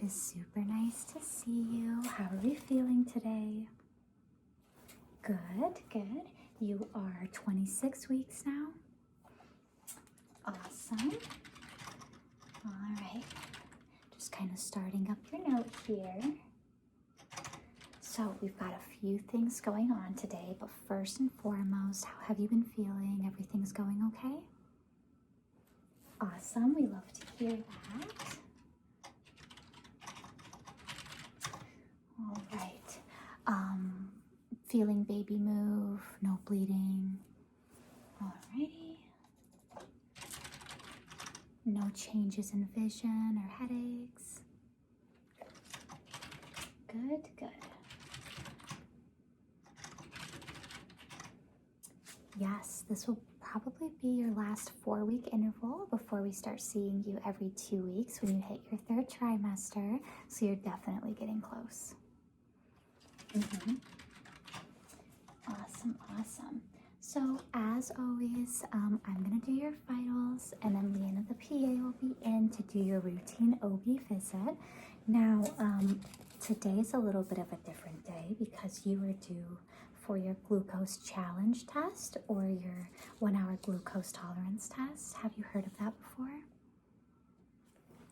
is super nice to see you. How are you feeling today? Good, good. You are 26 weeks now. Awesome. All right. Just kind of starting up your note here. So we've got a few things going on today, but first and foremost, how have you been feeling? Everything's going okay? Awesome. We love to hear that. All right. Feeling baby move, no bleeding. Alrighty. No changes in vision or headaches. Good, good. Yes, this will probably be your last 4-week interval before we start seeing you every 2 weeks when you hit your 3rd trimester. So you're definitely getting close. Awesome, awesome. So as always, I'm gonna do your vitals, and then Leanna, the PA, will be in to do your routine OB visit. Now, today's a little bit of a different day because you are due for your glucose challenge test or your 1-hour glucose tolerance test. Have you heard of that before?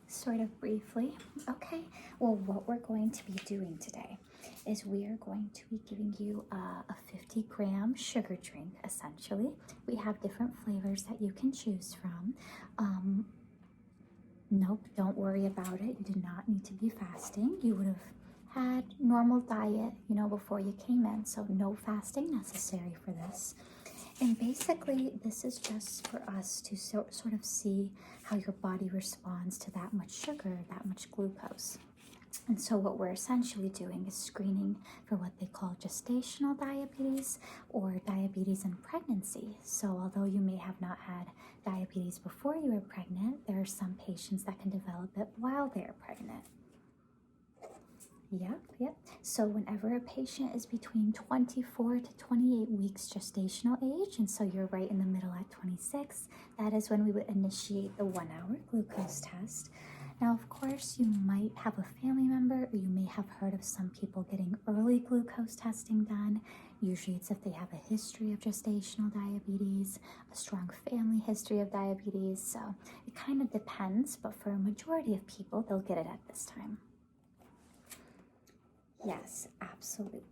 Sort of briefly. Okay. Well, what we're going to be doing today is we are going to be giving you a 50-gram sugar drink, essentially. We have different flavors that you can choose from. Nope, don't worry about it. You do not need to be fasting. You would have had normal diet, before you came in, so no fasting necessary for this. And basically, this is just for us to sort of see how your body responds to that much sugar, that much glucose. And so what we're essentially doing is screening for what they call gestational diabetes or diabetes in pregnancy. So although you may have not had diabetes before you were pregnant, there are some patients that can develop it while they're pregnant. Yep. So whenever a patient is between 24 to 28 weeks gestational age, and so you're right in the middle at 26, that is when we would initiate the 1-hour glucose test. Now, of course, you might have a family member, or you may have heard of some people getting early glucose testing done. Usually it's if they have a history of gestational diabetes, a strong family history of diabetes. So it kind of depends, but for a majority of people, they'll get it at this time. Yes, absolutely.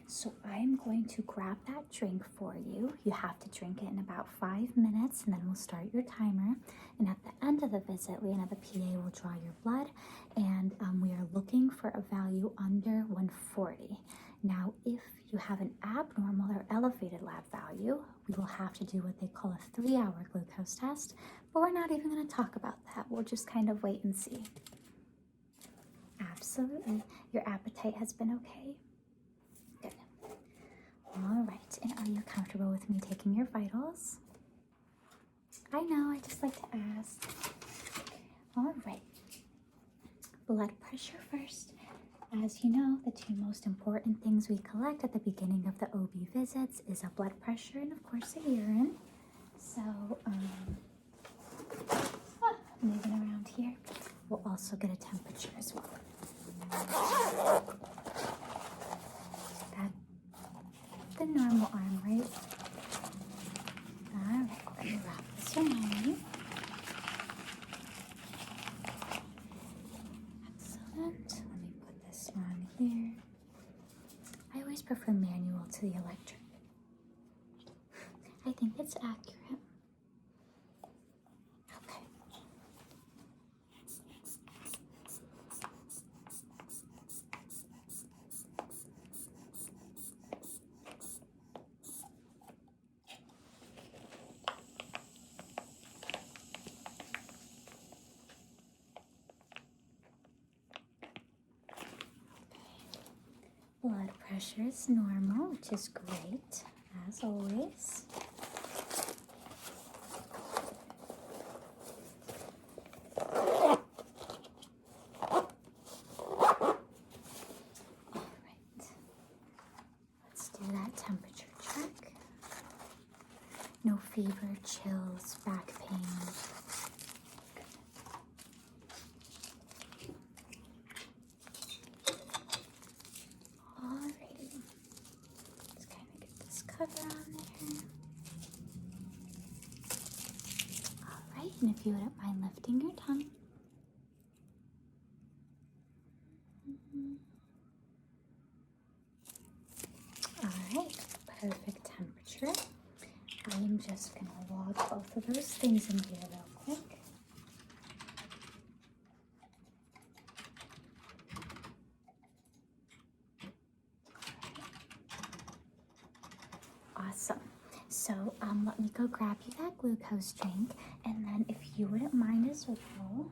So I'm going to grab that drink for you. You have to drink it in about 5 minutes, and then we'll start your timer. And at the end of the visit, Leanna, the PA, will draw your blood, and we are looking for a value under 140. Now, if you have an abnormal or elevated lab value, we will have to do what they call a 3-hour glucose test, but we're not even going to talk about that. We'll just kind of wait and see. Absolutely. Your appetite has been okay? Good. All right. And are you comfortable with me taking your vitals? I know, I just like to ask. All right. Blood pressure first. As you know, the 2 most important things we collect at the beginning of the OB visits is a blood pressure and, of course, a urine. So, moving around here. We'll also get a temperature as well. That's the normal arm, right? All right, let me wrap this around. Excellent. Let me put this on here. I always prefer manual to the electric. I think it's accurate. Blood pressure is normal, which is great, as always. All right. Let's do that temperature check. No fever, chills, back pain. cover on there. All right, and if you wouldn't mind lifting your tongue. All right, perfect temperature. I am just going to log both of those things in here real quick. Awesome. So let me go grab you that glucose drink, and then if you wouldn't mind as well,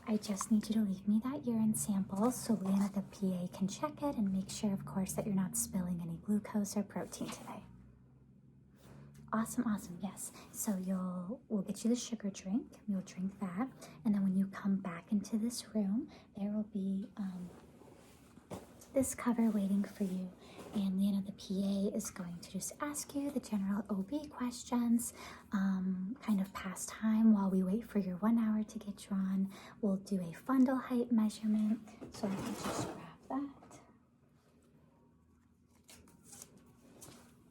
I just need you to leave me that urine sample so Leanna, the PA, can check it and make sure, of course, that you're not spilling any glucose or protein today. Awesome, awesome, yes. So we'll get you the sugar drink, you'll drink that, and then when you come back into this room, there will be this cover waiting for you. And Leanna, the PA, is going to just ask you the general OB questions, kind of pass time while we wait for your 1 hour to get drawn. We'll do a fundal height measurement. So I can just grab that.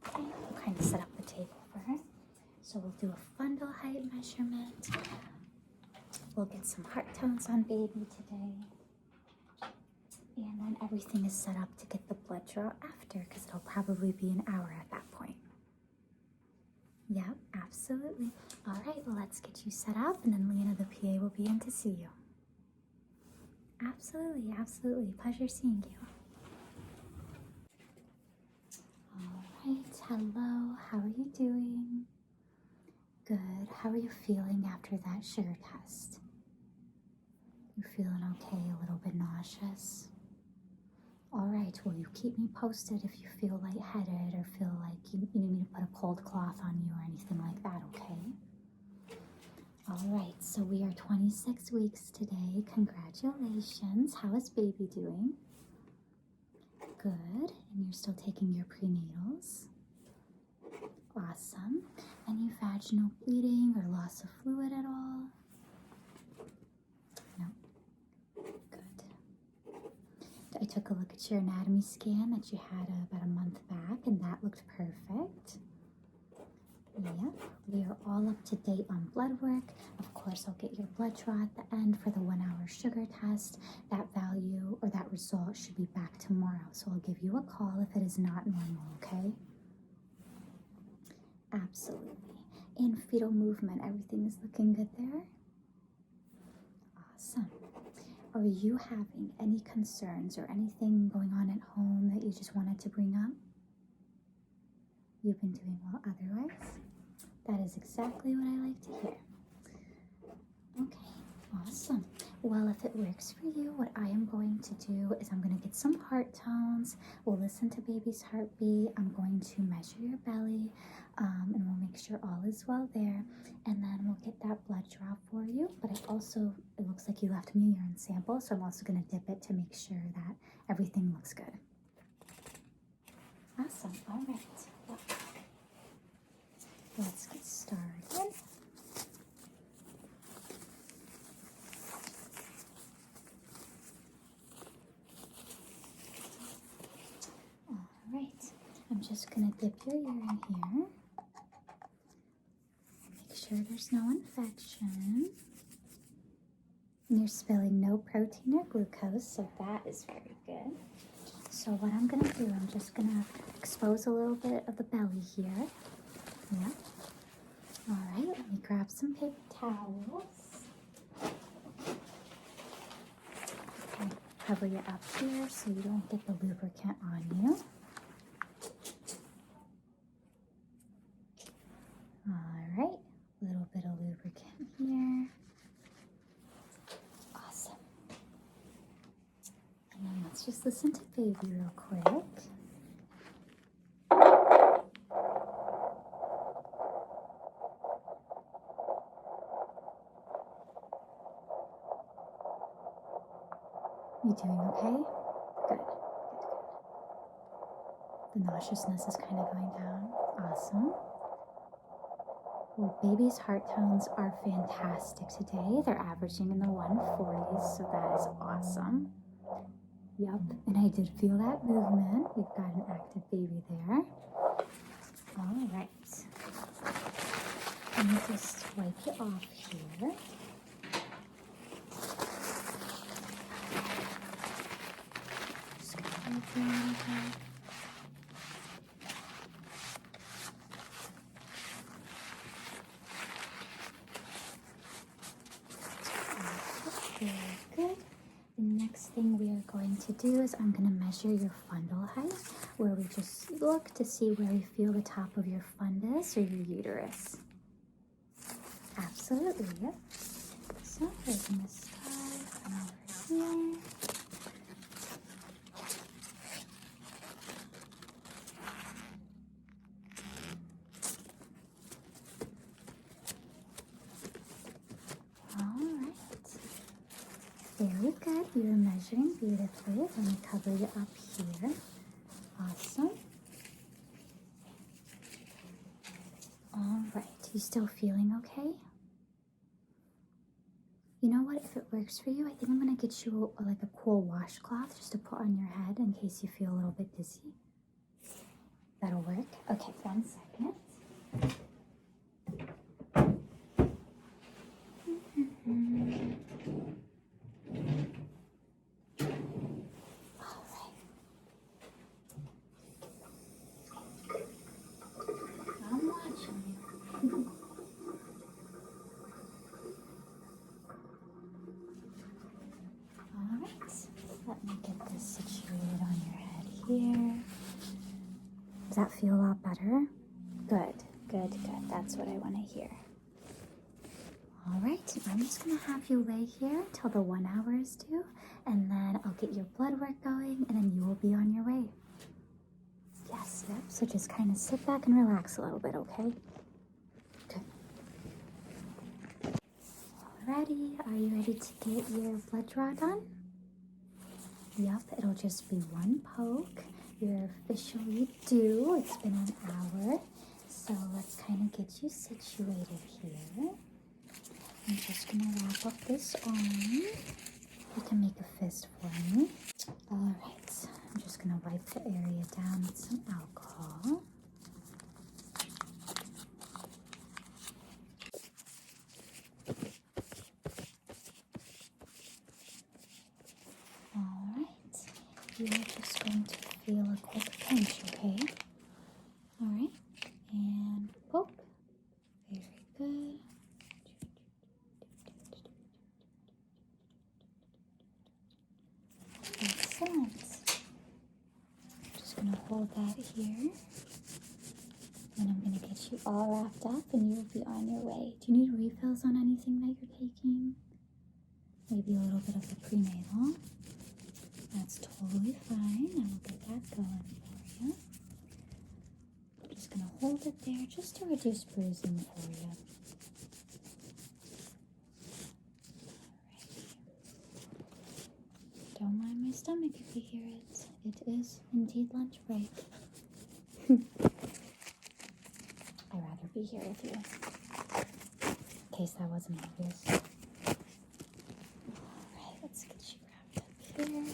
Okay, we'll kind of set up the table for her. So we'll do a fundal height measurement. We'll get some heart tones on baby today. And then everything is set up to get the blood draw after, because it'll probably be an hour at that point. Yep, absolutely. All right, well, let's get you set up, and then Leanna, the PA, will be in to see you. Absolutely, absolutely. Pleasure seeing you. All right, hello. How are you doing? Good. How are you feeling after that sugar test? You feeling okay? A little bit nauseous? All right, well, you keep me posted if you feel lightheaded or feel like you need me to put a cold cloth on you or anything like that, okay? All right, so we are 26 weeks today. Congratulations. How is baby doing? Good. And you're still taking your prenatals? Awesome. Any vaginal bleeding or loss of fluid at all? No. I took a look at your anatomy scan that you had about a month back, and that looked perfect. Yep, we are all up to date on blood work. Of course, I'll get your blood draw at the end for the 1 hour sugar test. That value or that result should be back tomorrow, so I'll give you a call if it is not normal, okay? Absolutely. And fetal movement, everything is looking good there? Awesome. Are you having any concerns or anything going on at home that you just wanted to bring up? You've been doing well otherwise? That is exactly what I like to hear. Okay, awesome. Well, if it works for you, what I am going to do is I'm going to get some heart tones. We'll listen to baby's heartbeat. I'm going to measure your belly, and we'll make sure all is well there. And then we'll get that blood draw for you. But it looks like you left me a urine sample, so I'm also going to dip it to make sure that everything looks good. Awesome. All right. Well, let's get started. I'm just going to dip your urine here. Make sure there's no infection. And you're spilling no protein or glucose, so that is very good. So what I'm going to do, I'm just going to expose a little bit of the belly here. Yep. All right, let me grab some paper towels. Okay, cover you up here so you don't get the lubricant on you. Alright, a little bit of lubricant here. Awesome. And then let's just listen to baby real quick. You doing okay? Good. The nauseousness is kind of going down. Awesome. Well, baby's heart tones are fantastic today. They're averaging in the 140s, so that is awesome. Yup, and I did feel that movement. We've got an active baby there. All right. Let me just wipe it off here. Just wipe it a little bit. Very good. The next thing we are going to do is I'm going to measure your fundal height, where we just look to see where we feel the top of your fundus or your uterus. Absolutely, yep. So we're going to start from over here. All right. Very good. You're measuring beautifully. Let me cover you up here. Awesome. All right. You still feeling okay? You know what? If it works for you, I think I'm going to get you like a cool washcloth just to put on your head in case you feel a little bit dizzy. That'll work? Okay, 1 second. All right. I'm watching you. All right. Let me get this situated on your head here. Does that feel a lot better? Good, good, good. That's what I want to hear. All right, I'm just going to have you lay here till the 1 hour is due, and then I'll get your blood work going, and then you will be on your way. Yes, yep. So just kind of sit back and relax a little bit, okay? Good. Alrighty, are you ready to get your blood draw done? Yep, it'll just be 1 poke. You're officially due. It's been an hour. So let's kind of get you situated here. I'm just going to wrap up this arm. You can make a fist for me. All right. I'm just going to wipe the area down with some alcohol. All right. You're just going to feel a quick pinch, okay? All right. And poke. Very good. Excellent. Just going to hold that here. And I'm going to get you all wrapped up and you'll be on your way. Do you need refills on anything that you're taking? Maybe a little bit of the prenatal. That's totally fine. I will get that going for you. I'm just going to hold it there just to reduce bruising for you. Don't mind my stomach if you hear it. It is indeed lunch break. I'd rather be here with you. In case that wasn't obvious. Alright, let's get you wrapped up here.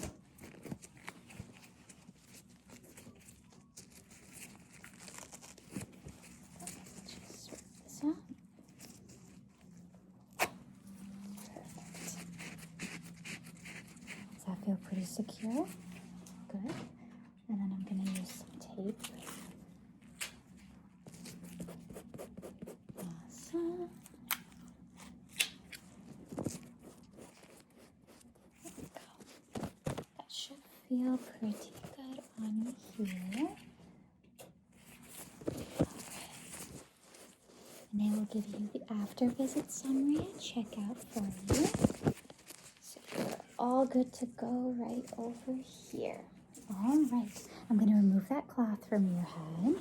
Just sort this out. Perfect. Does that feel pretty secure? Good. And then I'm going to use some tape. Awesome. There we go. That should feel pretty good on you here. Alright. And I will give you the after visit summary and checkout for you. So you're all good to go right over here. All right, I'm going to remove that cloth from your head.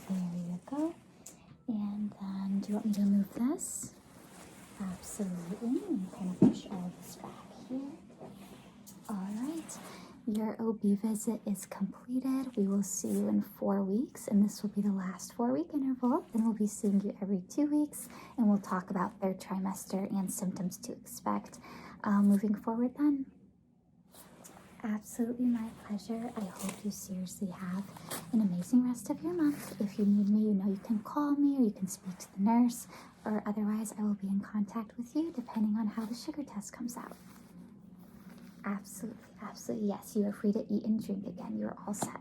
There you go. And then, do you want me to remove this? Absolutely. And kind of push all this back here. All right, your OB visit is completed. We will see you in 4 weeks, and this will be the last 4-week interval. Then we'll be seeing you every 2 weeks, and we'll talk about 3rd trimester and symptoms to expect moving forward then. Absolutely my pleasure. I hope you seriously have an amazing rest of your month. If you need me, you know you can call me or you can speak to the nurse, or otherwise I will be in contact with you depending on how the sugar test comes out. Absolutely, absolutely, yes. You are free to eat and drink again. You're all set.